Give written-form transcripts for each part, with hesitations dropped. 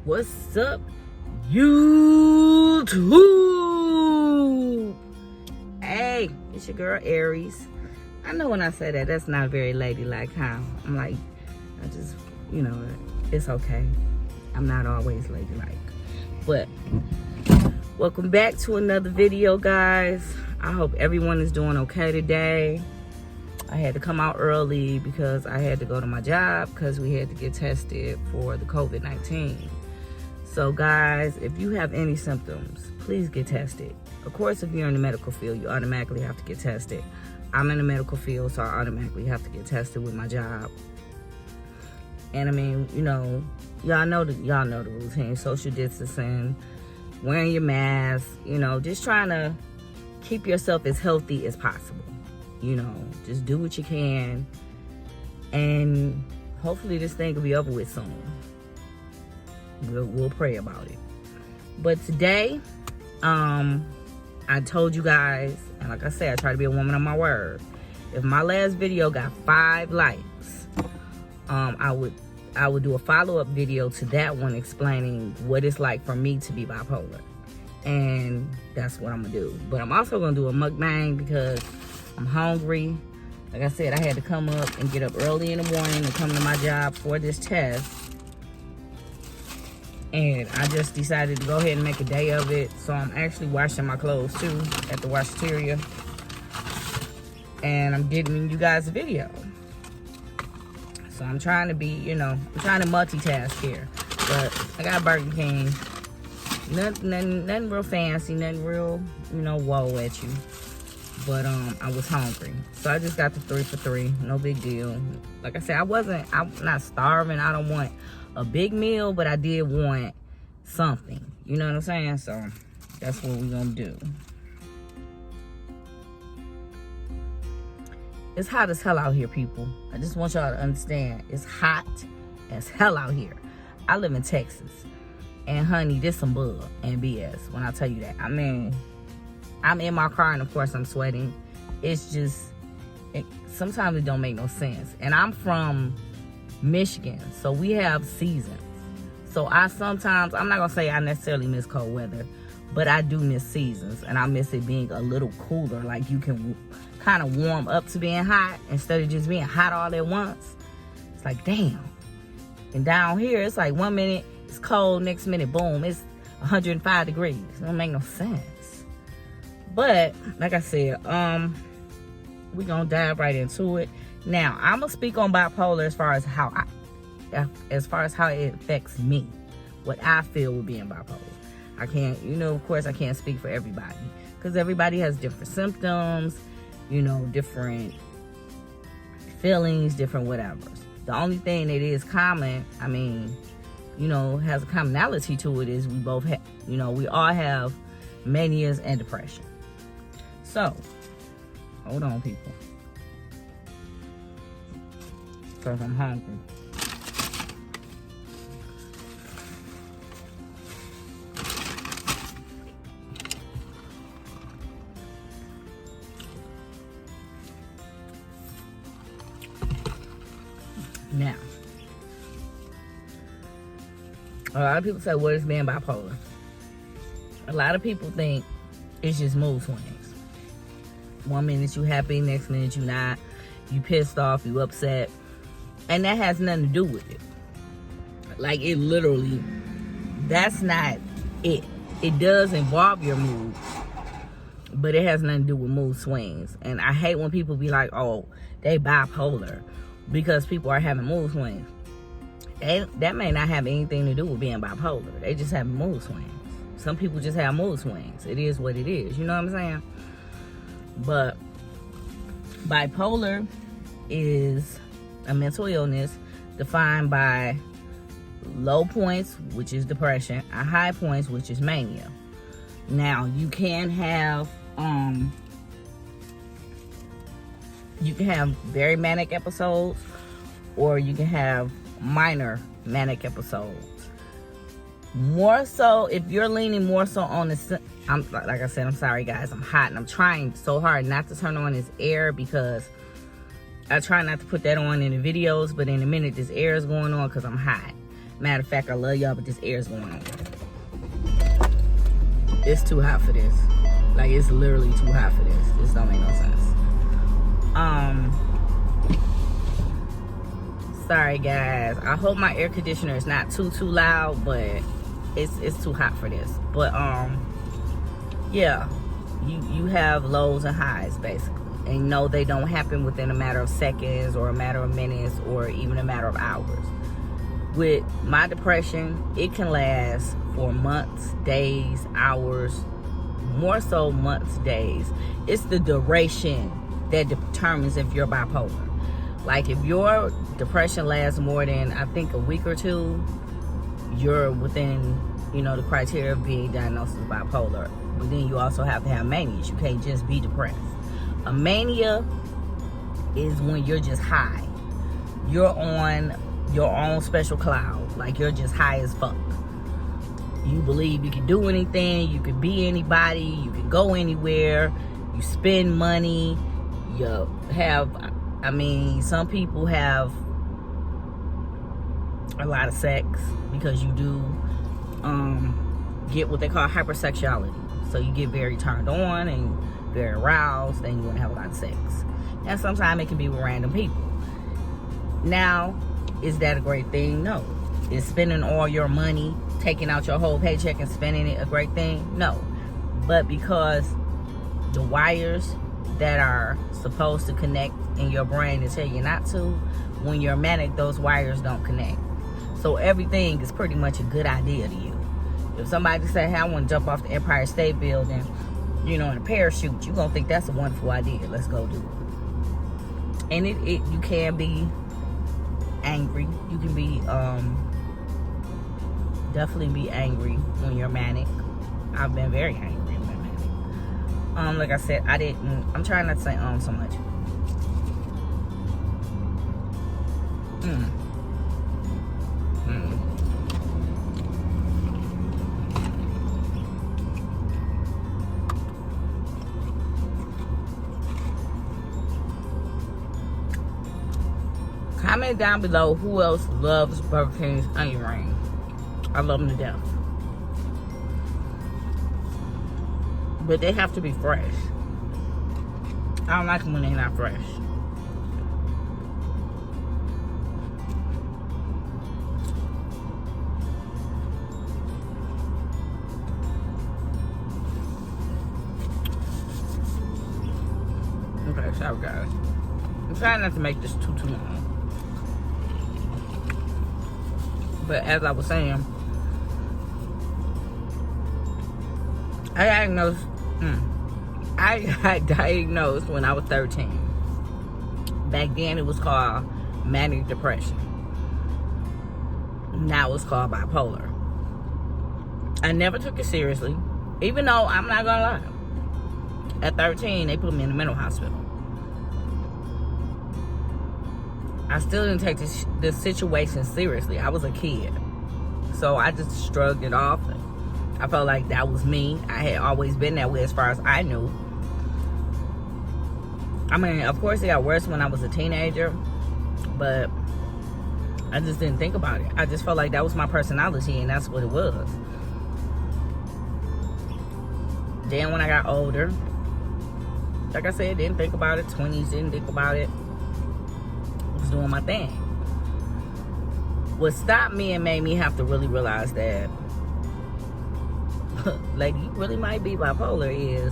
What's up, YouTube? Hey, it's your girl Aries. I know when I say that, that's not very ladylike, huh? I'm like, I just, it's okay. I'm not always ladylike. But welcome back to another video, guys. I hope everyone is doing okay today. I had to come out early because I had to go to my job because we had to get tested for the COVID-19. So guys, if you have any symptoms, please get tested. Of course, if you're in the medical field, you automatically have to get tested. I'm in the medical field, so I automatically have to get tested with my job. And I mean, y'all know the routine: social distancing, wearing your mask, just trying to keep yourself as healthy as possible. Just do what you can, and hopefully this thing will be over with soon. We'll pray about it. But today, I told you guys, and like I said, I try to be a woman of my word. If my last video got 5 likes, I would do a follow-up video to that one explaining what it's like for me to be bipolar. And that's what I'm gonna do. But I'm also gonna do a mukbang because I'm hungry. Like I said, I had to come up and get up early in the morning to come to my job for this test. And I just decided to go ahead and make a day of it. So I'm actually washing my clothes too at the washateria. And I'm getting you guys a video. So I'm trying to be, I'm trying to multitask here. But I got Burger King. Nothing real fancy, nothing real, whoa at you. But I was hungry. So I just got the 3 for $3. No big deal. Like I said, I'm not starving. I don't want a big meal, but I did want something. You know what I'm saying? So that's what we're gonna do. It's hot as hell out here, people. I just want y'all to understand. It's hot as hell out here. I live in Texas. And honey, this some bull and BS when I tell you that. I mean, I'm in my car and of course I'm sweating. It's just, sometimes it don't make no sense. And I'm from Michigan, so we have seasons. So I'm not gonna say I necessarily miss cold weather, but I do miss seasons, and I miss it being a little cooler. Like you can kind of warm up to being hot instead of just being hot all at once. It's like, damn. And down here, it's like 1 minute it's cold, next minute, boom, it's 105 degrees. It don't make no sense. But like I said, we're gonna dive right into it. Now, I'm gonna speak on bipolar as far as how it affects me, what I feel with being bipolar. I can't, of course, I can't speak for everybody because everybody has different symptoms, different feelings, different whatevers. The only thing that is common, has a commonality to it is we both have, we all have manias and depression. So, hold on, people. Because I'm hungry. Now, a lot of people say, what is being bipolar? A lot of people think it's just mood swings. 1 minute you happy, next minute you not. You pissed off, you upset. And that has nothing to do with it. Like, it literally, that's not it. It does involve your mood, but it has nothing to do with mood swings. And I hate when people be like, oh, they bipolar because people are having mood swings. That may not have anything to do with being bipolar. They just have mood swings. Some people just have mood swings. It is what it is. You know what I'm saying? But bipolar is a mental illness defined by low points, which is depression, and high points, which is mania. Now, you can have very manic episodes, or you can have minor manic episodes. More so, if you're leaning more so on the, like I said, I'm sorry guys, I'm hot and I'm trying so hard not to turn on this air because I try not to put that on in the videos, but in a minute this air is going on because I'm hot. Matter of fact, I love y'all, but this air is going on. It's too hot for this. Like, it's literally too hot for this. This don't make no sense. Sorry guys, I hope my air conditioner is not too loud, but it's too hot for this. But yeah, you have lows and highs basically, and no, they don't happen within a matter of seconds or a matter of minutes or even a matter of hours. With my depression, it can last for months, days, hours, more so months, days. It's the duration that determines if you're bipolar. Like, if your depression lasts more than, I think, a week or two, you're within, you know, the criteria of being diagnosed as bipolar. But then you also have to have manias. You can't just be depressed. A mania is when you're just high. You're on your own special cloud. Like, you're just high as fuck. You believe you can do anything. You can be anybody. You can go anywhere. You spend money. You have... I mean, some people have a lot of sex because you do get what they call hypersexuality. So you get very turned on and very aroused, and you want to have a lot of sex. And sometimes it can be with random people. Now, is that a great thing? No. Is spending all your money, taking out your whole paycheck and spending it, a great thing? No. But because the wires that are supposed to connect in your brain and tell you not to, when you're manic, those wires don't connect. So everything is pretty much a good idea to you. If somebody say, hey, I want to jump off the Empire State Building, you know, in a parachute, you're gonna think that's a wonderful idea. Let's go do it. And you can be angry. You can be definitely be angry when you're manic. I've been very angry when I'm manic. Like I said, I'm trying not to say so much. Comment down below who else loves Burger King's onion ring. I love them to death. But they have to be fresh. I don't like them when they're not fresh. Okay, sorry guys. I'm trying not to make this too long. But as I was saying, I got diagnosed when I was 13. Back then it was called manic depression. Now it's called bipolar. I never took it seriously, even though I'm not gonna lie. At 13, they put me in the mental hospital. I still didn't take this situation seriously. I was a kid. So I just shrugged it off. I felt like that was me. I had always been that way as far as I knew. I mean, of course it got worse when I was a teenager. But I just didn't think about it. I just felt like that was my personality and that's what it was. Then when I got older, like I said, didn't think about it. 20s, didn't think about it. Doing my thing. What stopped me and made me have to really realize that like, you really might be bipolar is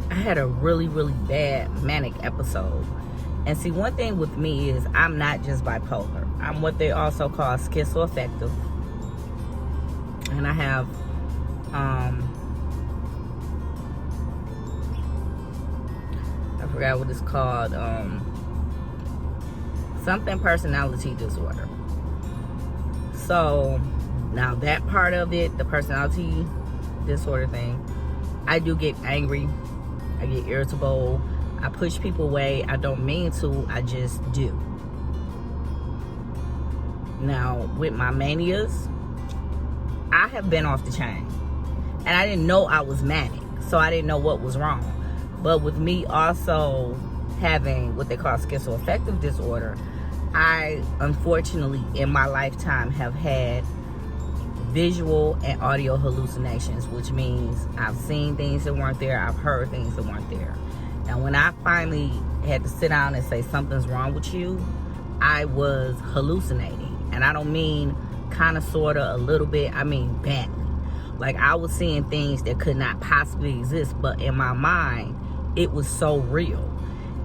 I had a really bad manic episode. And see, one thing with me is I'm not just bipolar. I'm what they also call schizoaffective. And I have I forgot what it's called, something personality disorder. So now that part of it, the personality disorder thing, I do get angry, I get irritable, I push people away. I don't mean to, I just do. Now with my manias, I have been off the chain and I didn't know I was manic, so I didn't know what was wrong. But with me also having what they call schizoaffective disorder, I, unfortunately, in my lifetime have had visual and audio hallucinations, which means I've seen things that weren't there, I've heard things that weren't there. And when I finally had to sit down and say something's wrong with you, I was hallucinating. And I don't mean kind of, sort of, a little bit, I mean badly. Like, I was seeing things that could not possibly exist, but in my mind, it was so real.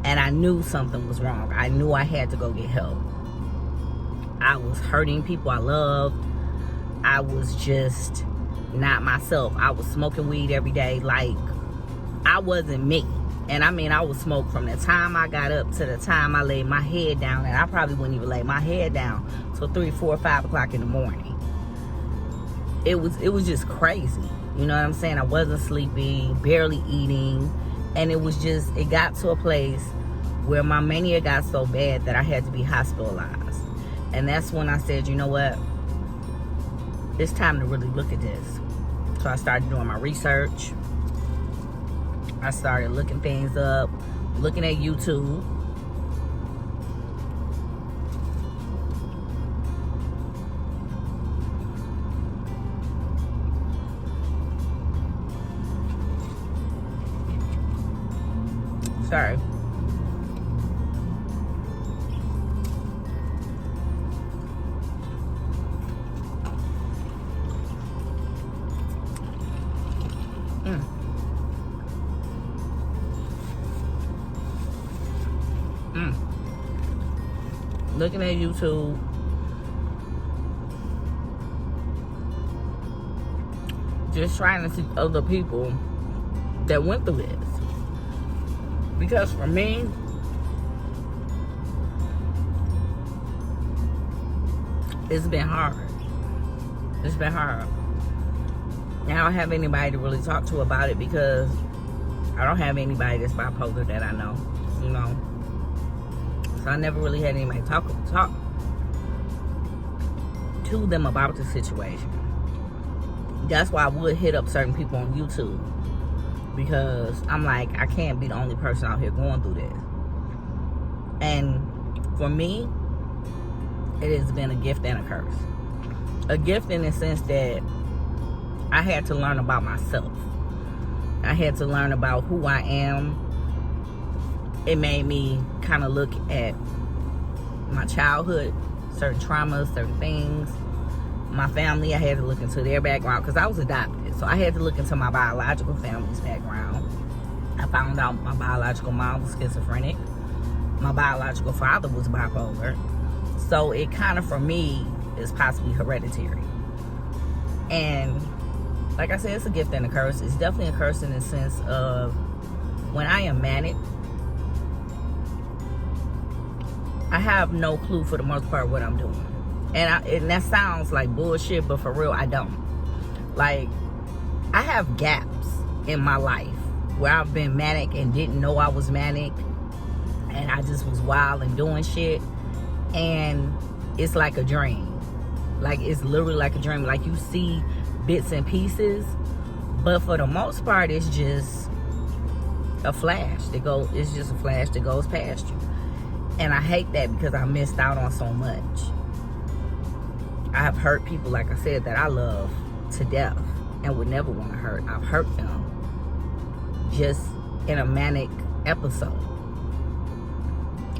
And I knew something was wrong. I knew I had to go get help. I was hurting people I loved. I was just not myself. I was smoking weed every day. Like, I wasn't me. And I mean, I would smoke from the time I got up to the time I laid my head down. And I probably wouldn't even lay my head down till 3, 4, 5 o'clock in the morning. It was just crazy. You know what I'm saying? I wasn't sleeping, barely eating. And it got to a place where my mania got so bad that I had to be hospitalized. And that's when I said, you know what? It's time to really look at this. So I started doing my research. I started looking things up, looking at YouTube. Sorry. Looking at YouTube. Just trying to see other people that went through this. Because for me, it's been hard. It's been hard. And I don't have anybody to really talk to about it because I don't have anybody that's bipolar that I know, you know. So I never really had anybody talk to them about the situation. That's why I would hit up certain people on YouTube. Because I'm like, I can't be the only person out here going through this. And for me, it has been a gift and a curse. A gift in the sense that I had to learn about myself. I had to learn about who I am. It made me kind of look at my childhood, certain traumas, certain things. My family, I had to look into their background because I was adopted. So I had to look into my biological family's background. I found out my biological mom was schizophrenic. My biological father was bipolar. So it kind of, for me, is possibly hereditary. And like I said, it's a gift and a curse. It's definitely a curse in the sense of when I am manic, I have no clue for the most part what I'm doing. And that sounds like bullshit, but for real, I don't. Like, I have gaps in my life where I've been manic and didn't know I was manic. And I just was wild and doing shit. And it's like a dream. Like, it's literally like a dream. Like, you see bits and pieces. But for the most part, it's just a flash. It's just a flash that goes past you. And I hate that because I missed out on so much. I have hurt people, like I said, that I love to death and would never want to hurt. I've hurt them just in a manic episode.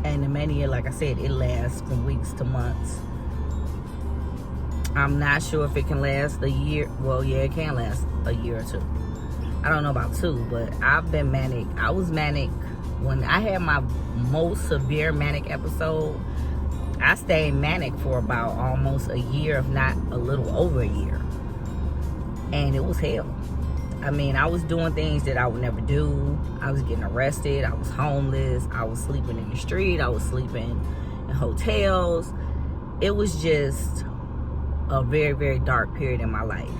And the mania, like I said, it lasts from weeks to months. I'm not sure if it can last a year. Well, yeah, it can last a year or two. I don't know about 2, but I've been manic. I was manic when I had my most severe manic episode. I stayed manic for about almost a year, if not a little over a year. And it was hell. I mean, I was doing things that I would never do. I was getting arrested. I was homeless. I was sleeping in the street. I was sleeping in hotels. It was just a very, very dark period in my life.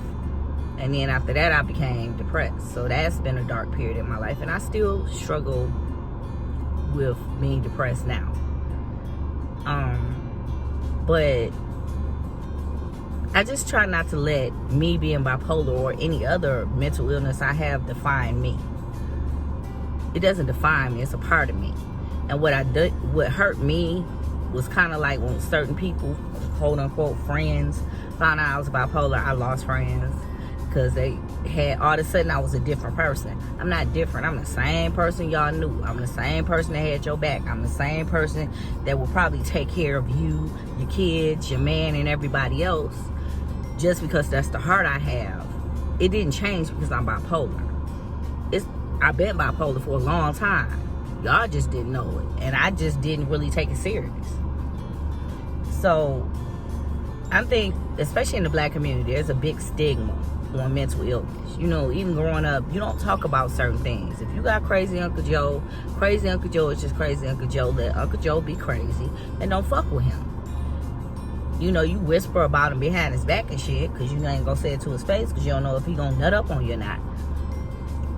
And then after that, I became depressed. So that's been a dark period in my life. And I still struggle with being depressed now. But I just try not to let me being bipolar or any other mental illness I have define me. It doesn't define me. It's a part of me. And what hurt me was kind of like when certain people, quote unquote friends, found out I was bipolar. I lost friends because they had, all of a sudden I was a different person. I'm not different. I'm the same person y'all knew. I'm the same person that had your back. I'm the same person that will probably take care of you, your kids, your man, and everybody else, just because that's the heart I have. It didn't change because I'm bipolar. I've been bipolar for a long time. Y'all just didn't know it, and I just didn't really take it serious. So I think, especially in the black community, there's a big stigma on mental illness. You know, even growing up, you don't talk about certain things. If you got crazy Uncle Joe is just crazy Uncle Joe. Let Uncle Joe be crazy and don't fuck with him. You know, you whisper about him behind his back and shit, because you ain't gonna say it to his face, because you don't know if he gonna nut up on you or not.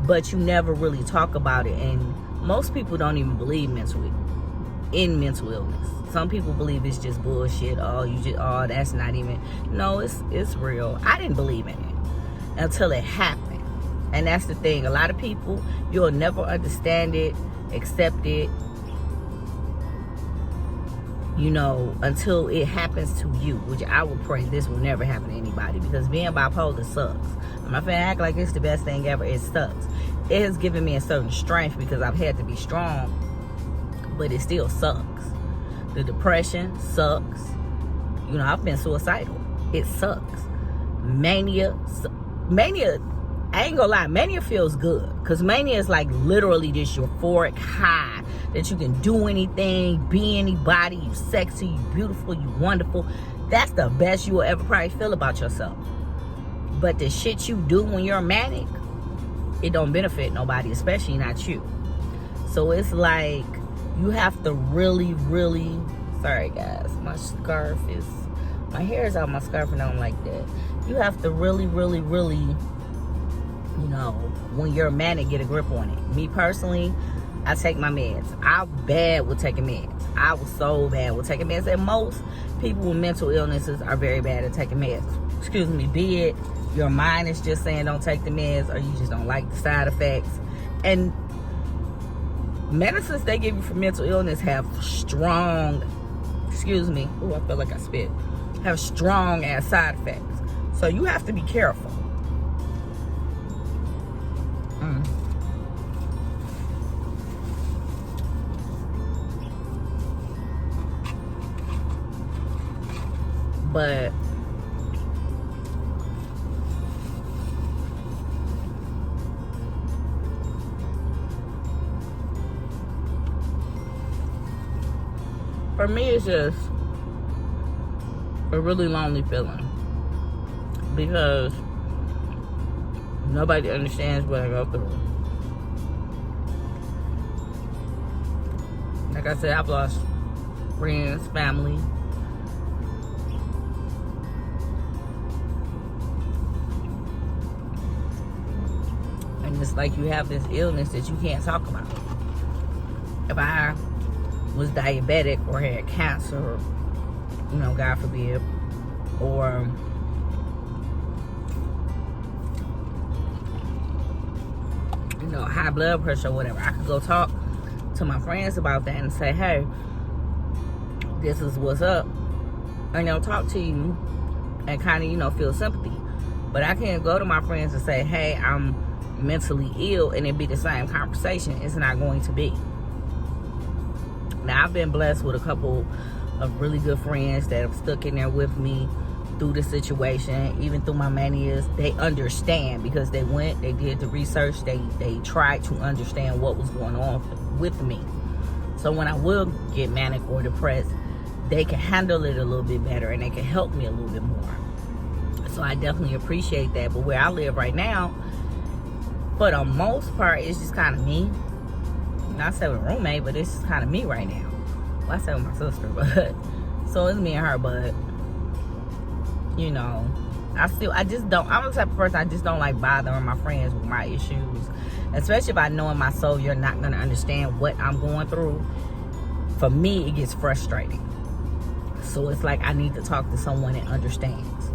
But you never really talk about it, and most people don't even believe in mental illness. Some people believe it's just bullshit. Oh, that's not even. No, it's real. I didn't believe in it until it happened. And that's the thing. A lot of people, you'll never understand it, accept it, you know, until it happens to you, which I would pray this will never happen to anybody, because being bipolar sucks. I'm not gonna act like it's the best thing ever. It sucks. It has given me a certain strength because I've had to be strong, but it still sucks. The depression sucks. You know, I've been suicidal. It sucks. Mania, I ain't gonna lie, mania feels good, because mania is like literally this euphoric high that you can do anything, be anybody, you sexy, you beautiful, you wonderful. That's the best you will ever probably feel about yourself. But the shit you do when you're manic, it don't benefit nobody, especially not you. So it's like, you have to really, really, sorry guys, my hair is out my scarf and I don't like that. You have to really, really, really, you know, when you're manic, get a grip on it. Me personally, I take my meds. I'm bad with taking meds. I was so bad with taking meds. And most people with mental illnesses are very bad at taking meds. Excuse me, be it your mind is just saying don't take the meds, or you just don't like the side effects. And medicines they give you for mental illness have strong, excuse me, oh, I feel like I spit, have strong ass side effects. So you have to be careful. But for me, it's just a really lonely feeling, because nobody understands what I go through. Like I said, I've lost friends, family. And it's like you have this illness that you can't talk about. If I was diabetic or had cancer, you know, God forbid, or you know, high blood pressure or whatever, I could go talk to my friends about that and say, hey, this is what's up, and they'll talk to you and kind of, you know, feel sympathy. But I can't go to my friends and say, hey, I'm mentally ill, and it be the same conversation. It's not going to be. Now, I've been blessed with a couple of really good friends that have stuck in there with me through the situation, even through my manias. They understand, because they went, they did the research, they tried to understand what was going on with me. So when I will get manic or depressed, they can handle it a little bit better, and they can help me a little bit more. So I definitely appreciate that. But where I live right now, for the most part, it's just kind of me. Not say with a roommate, but it's just kind of me right now. Well, I say with my sister, but so it's me and her. But you know, I'm the type of person, I just don't like bothering my friends with my issues, especially if I know in my soul you're not gonna understand what I'm going through. For me, it gets frustrating. So it's like I need to talk to someone that understands.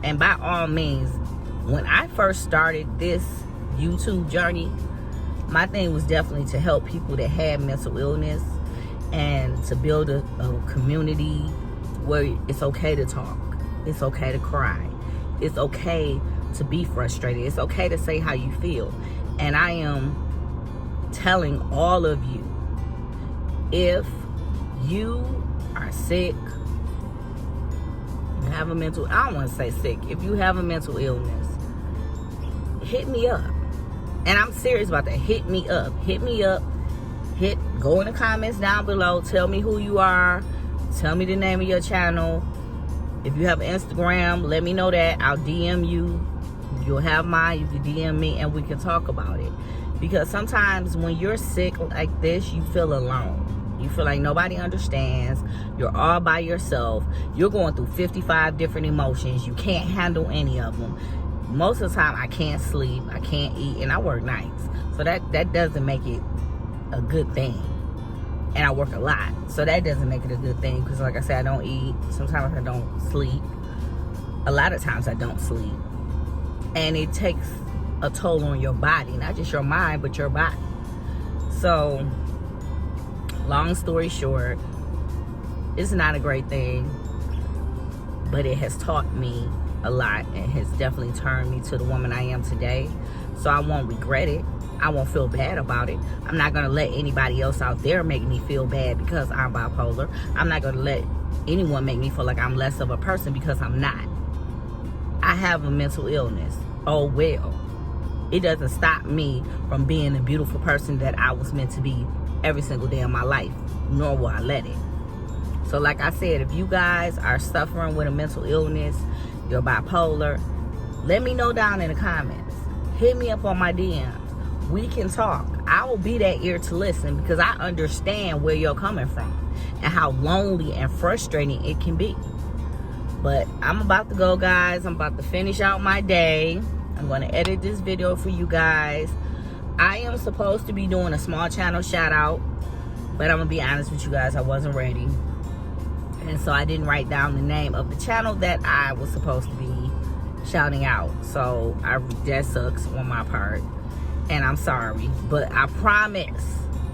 And by all means, when I first started this YouTube journey, my thing was definitely to help people that had mental illness and to build a community where it's okay to talk, it's okay to cry, it's okay to be frustrated, it's okay to say how you feel. And I am telling all of you, if you are sick, you have a mental, I don't want to say sick, if you have a mental illness, hit me up. And I'm serious about that. Hit me up. Go in the comments down below. Tell me who you are. Tell me the name of your channel. If you have Instagram, let me know that. I'll DM you. You'll have mine. You can DM me and we can talk about it. Because sometimes when you're sick like this, you feel alone. You feel like nobody understands. You're all by yourself. You're going through 55 different emotions. You can't handle any of them. Most of the time, I can't sleep, I can't eat, and I work nights. So that doesn't make it a good thing. And I work a lot. So that doesn't make it a good thing. Because like I said, I don't eat. Sometimes I don't sleep. A lot of times I don't sleep. And it takes a toll on your body. Not just your mind, but your body. So, long story short, it's not a great thing. But it has taught me a lot and has definitely turned me to the woman I am today. So I won't regret it. I won't feel bad about it. I'm not going to let anybody else out there make me feel bad because I'm bipolar. I'm not going to let anyone make me feel like I'm less of a person because I'm not. I have a mental illness. Oh well. It doesn't stop me from being the beautiful person that I was meant to be every single day of my life, nor will I let it. So like I said, if you guys are suffering with a mental illness, you're bipolar, let me know down in the comments. Hit me up on my DMs. We can talk. I will be that ear to listen because I understand where you're coming from and how lonely and frustrating it can be. But I'm about to go, guys. I'm about to finish out my day. I'm going to edit this video for you guys. I am supposed to be doing a small channel shout out, but I'm going to be honest with you guys, I wasn't ready. And so I didn't write down the name of the channel that I was supposed to be shouting out. So that sucks on my part. And I'm sorry. But I promise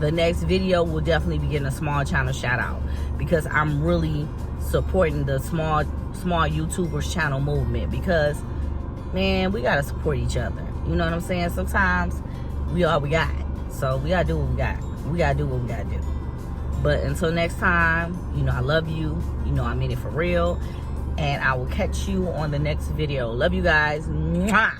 the next video will definitely be getting a small channel shout out. Because I'm really supporting the small YouTubers channel movement. Because, man, we got to support each other. You know what I'm saying? Sometimes we all we got. So we got to do what we got. We got to do what we got to do. But until next time, you know I love you. You know I mean it for real. And I will catch you on the next video. Love you guys. Mwah!